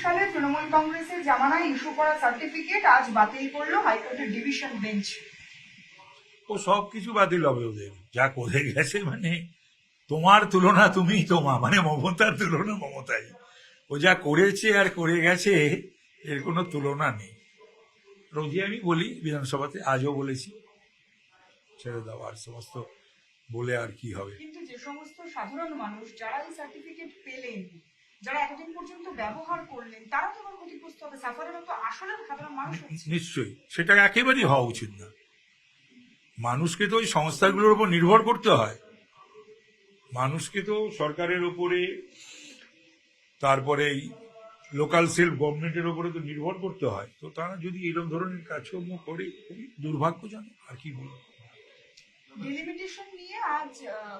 সালে তৃণমূল কংগ্রেসের জামানায় ইস্যু করা সার্টিফিকেট আজ বাতিল করলো হাইকোর্টের ডিভিশন বেঞ্চ। ও সব কিছু বাতিল হবে ওদের, যা করে গেছে। মানে তোমার তুলনা তুমি মানে মমতার তুলনা মমতাই। ও যা করেছে আর করে গেছে এর কোনো তুলনা নেই। রোজই আমি বলি বিধানসভাতে, আজও বলেছি, ছেড়ে দাও আর সমস্ত বলে আর কি হবে। কিন্তু যে সমস্ত সাধারণ মানুষ যারা এই সার্টিফিকেট পেলেন, যারা এতদিন পর্যন্ত ব্যবহার করলেন, তারা তো ক্ষতিগ্রস্ত হবে। সাধারণত আসলে সাধারণ মানুষ নিশ্চয়ই সেটা একেবারেই হওয়া উচিত না। মানুষকে তো ওই সংস্থাগুলোর উপর নির্ভর করতে হয়, মানুষকে তো সরকারের উপরে, তারপরে লোকাল সেলফ গভর্নমেন্টের উপরে তো নির্ভর করতে হয়। তো তারা যদি এরকম ধরনের কাজকর্ম করে, খুবই দুর্ভাগ্যজনক। আর কি বলবো। ডিলিমিটেশন নিয়ে আজ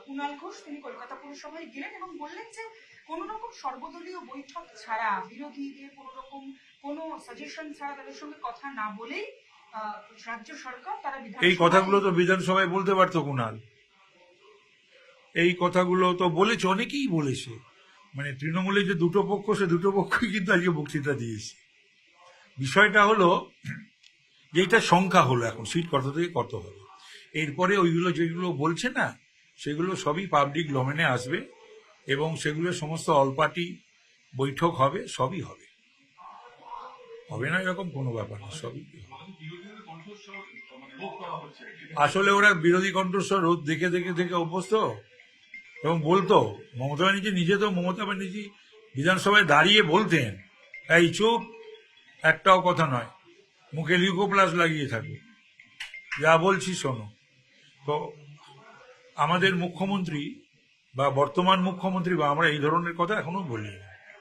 কুণাল ঘোষ তিনি কলকাতা পুরসভায় গেলেন এবং বললেন যে কোন রকম সর্বদলীয় বৈঠক ছাড়া, বিরোধীদের কোন রকম কোনো সাজেশন ছাড়া, তাদের সঙ্গে কথা না বলেই রাজ্য সরকার তারা এই কথাগুলো তো বিধানসভায় বলতে পারতো কুণাল। এই কথাগুলো তো বলেছে, অনেকেই বলেছে। মানে তৃণমূলের যে দুটো পক্ষ, সে দুটো পক্ষই কিন্তু আজকে বক্তৃতা দিয়েছে। বিষয়টা হলো যে এটা সংখ্যা হলো, এখন সিট কত থেকে কত হবে। এরপরে ওইগুলো যেগুলো বলছে না, সেগুলো সবই পাবলিক ডোমেনে আসবে এবং সেগুলো সমস্ত অল পার্টি বৈঠক হবে, সবই হবে। হবে না এরকম কোনো ব্যাপার না, সবই আসলে ওরা বিরোধী কণ্ঠস্বর রোধ দেখে দেখে দেখে অভ্যস্ত। এবং বলতো মমতা ব্যানার্জি নিজে, তো মমতা ব্যানার্জি বিধানসভায় দাঁড়িয়ে বলতেন, এই চুপ, একটাও কথা নয়, মুখে লিউকোপ্লাস লাগিয়ে থাকো, যা বলছি শোনো। তো আমাদের মুখ্যমন্ত্রী বা বর্তমান মুখ্যমন্ত্রী বা আমরা এই ধরনের কথা এখনো বলি না।